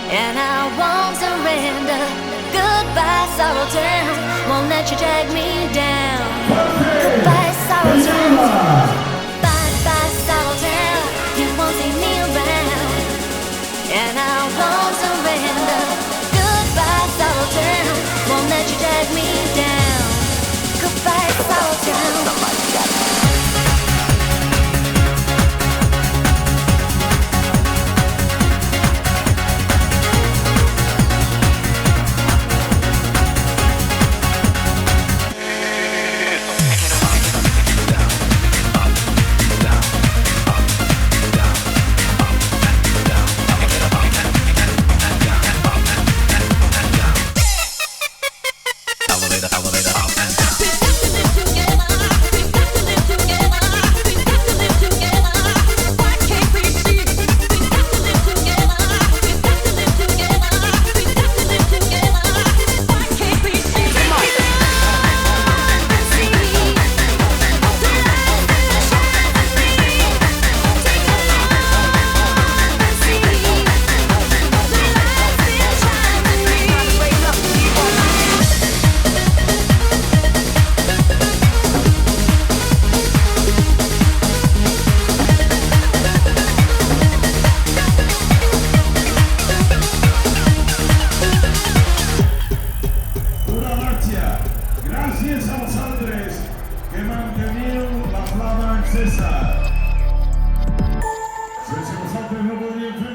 and I won't surrender. Goodbye, sorrow town, won't let you drag me down. Goodbye, sorrow town, bye bye, sorrow town, you won't see me around, and I won't surrender. Goodbye, sorrow town, won't let you drag me down. Goodbye, sorrow town. Gracias a los hombres que mantuvieron la flama encesa. Si vosotros no podían